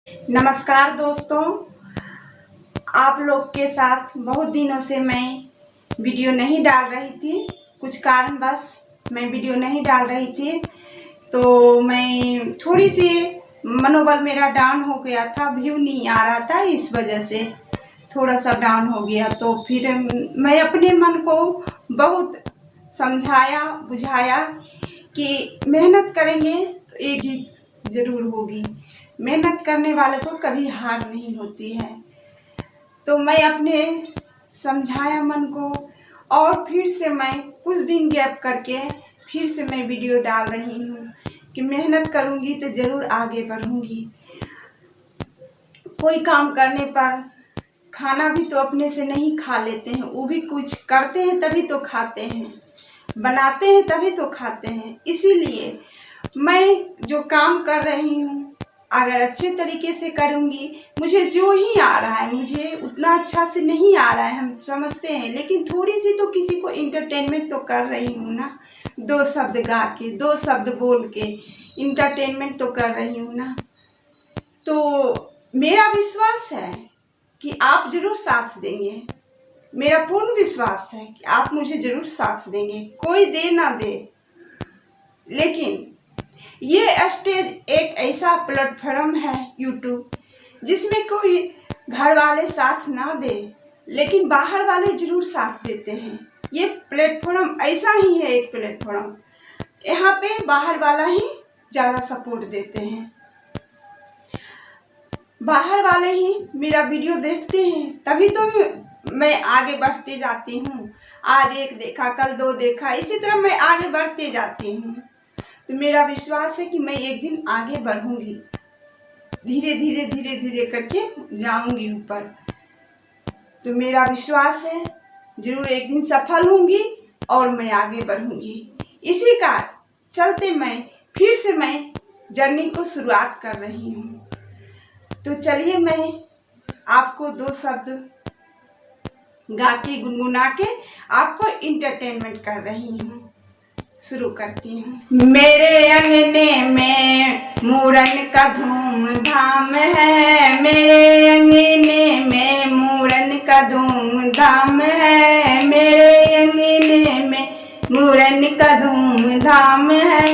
नमस्कार दोस्तों, आप लोग के साथ बहुत दिनों से मैं वीडियो नहीं डाल रही थी। कुछ कारणवश मैं वीडियो नहीं डाल रही थी, तो मैं थोड़ी सी मनोबल मेरा डाउन हो गया था, व्यू नहीं आ रहा था, इस वजह से थोड़ा सा डाउन हो गया। तो फिर मैं अपने मन को बहुत समझाया बुझाया कि मेहनत करेंगे तो एक जीत जरूर होगी। मेहनत करने वाले को कभी हार नहीं होती है। तो मैं अपने समझाया मन को, और फिर से मैं कुछ दिन गैप करके फिर से मैं वीडियो डाल रही हूँ कि मेहनत करूँगी तो ज़रूर आगे बढ़ूँगी। कोई काम करने पर खाना भी तो अपने से नहीं खा लेते हैं, वो भी कुछ करते हैं तभी तो खाते हैं, बनाते हैं तभी तो खाते हैं। इसीलिए मैं जो काम कर रही हूँ अगर अच्छे तरीके से करूँगी, मुझे जो ही आ रहा है, मुझे उतना अच्छा से नहीं आ रहा है, हम समझते हैं, लेकिन थोड़ी सी तो किसी को इंटरटेनमेंट तो कर रही हूँ ना। 2 शब्द गा के, 2 शब्द बोल के इंटरटेनमेंट तो कर रही हूँ ना। तो मेरा विश्वास है कि आप ज़रूर साथ देंगे। मेरा पूर्ण विश्वास है कि आप मुझे ज़रूर साथ देंगे, कोई दे ना दे। लेकिन ये स्टेज एक ऐसा प्लेटफॉर्म है यूट्यूब, जिसमें कोई घर वाले साथ ना दे, लेकिन बाहर वाले ज़रूर साथ देते हैं। ये प्लेटफॉर्म ऐसा ही है, एक प्लेटफॉर्म, यहाँ पे बाहर वाला ही ज़्यादा सपोर्ट देते हैं। बाहर वाले ही मेरा वीडियो देखते हैं, तभी तो मैं आगे बढ़ते जाती हूँ। आज 1 देखा, कल 2 देखा, इसी तरह मैं आगे बढ़ते जाती हूँ। तो मेरा विश्वास है कि मैं एक दिन आगे बढ़ूंगी, धीरे धीरे करके जाऊंगी ऊपर। तो मेरा विश्वास है जरूर एक दिन सफल होंगी और मैं आगे बढ़ूंगी। इसी का चलते मैं फिर से जर्नी को शुरुआत कर रही हूँ। तो चलिए मैं आपको 2 शब्द गा के गुनगुना के आपको इंटरटेनमेंट कर रही हूँ। शुरू करती हूँ। मेरे अंगने में मूरन का धूमधाम है, मेरे अंगने में मूरन का धूमधाम है, मेरे अंगने में मूरन का धूमधाम है।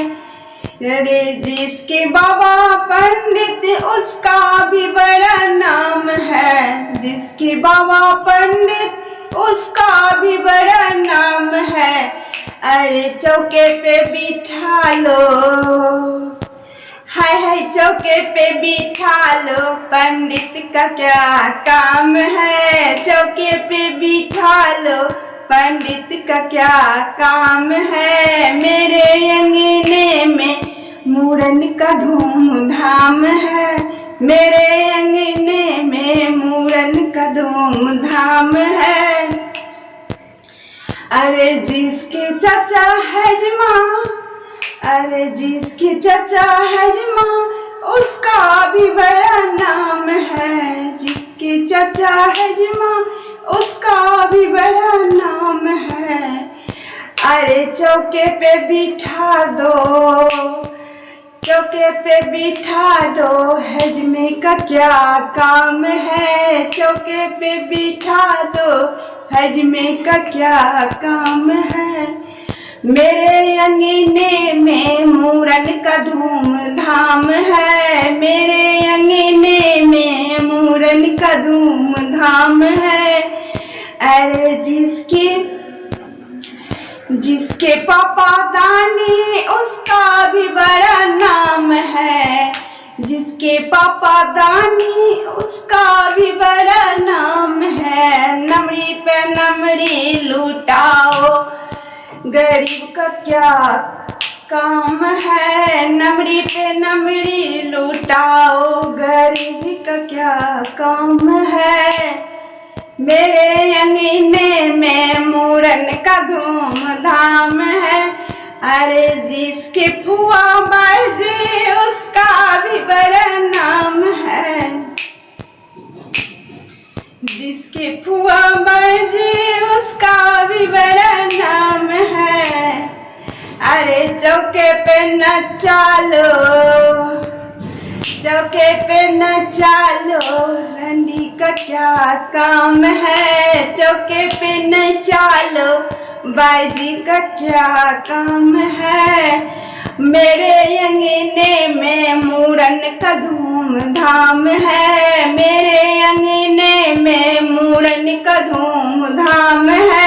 अरे जिसके बाबा पंडित उसका भी बड़ा नाम है, जिसके बाबा पंडित उसका भी बड़ा नाम है। अरे चौके पे बिठा लो, हाय हाय चौके पे बिठा लो, पंडित का क्या काम है, चौके पे बिठा लो, पंडित का क्या काम है। मेरे अंगने में मूरन का धूमधाम है, मेरे अंगने में मूरन का धूमधाम है। अरे जिसके चाचा हजमा, अरे जिसके चाचा हजमा, उसका भी बड़ा नाम है, जिसके चाचा हजमा, उसका भी बड़ा नाम है। अरे चौके पे बिठा दो, चौके पे बिठा दो, हजमे का क्या काम है, चौके पे बिठा दो, हजमे का क्या काम है। मेरे अंगने में मूरन का धूमधाम है, मेरे अंगने में मूरन का धूमधाम है। अरे जिसके पापा दानी, उसका भी बड़ा नाम है, जिसके पापा दानी, उसका भी बड़ा नाम है। नमरी पे नमरी लुटाओ, गरीब का क्या काम है, नमरी पे नमरी लुटाओ, गरीब का क्या काम है। मेरे अंगने में मूरन का धूमधाम है। अरे जिसके फुआ बाजे, उसका भी बड़ा नाम है, जिसके फुआ बाजे, उसका भी बड़ा नाम है। अरे चौके पे नचा लो, चौके पे न चालो रंडी का क्या काम है, चौके पे न चालो बाईजी का क्या काम है। मेरे अंगने में मूरन का धूमधाम है, मेरे अंगने में मूरन का धूमधाम है।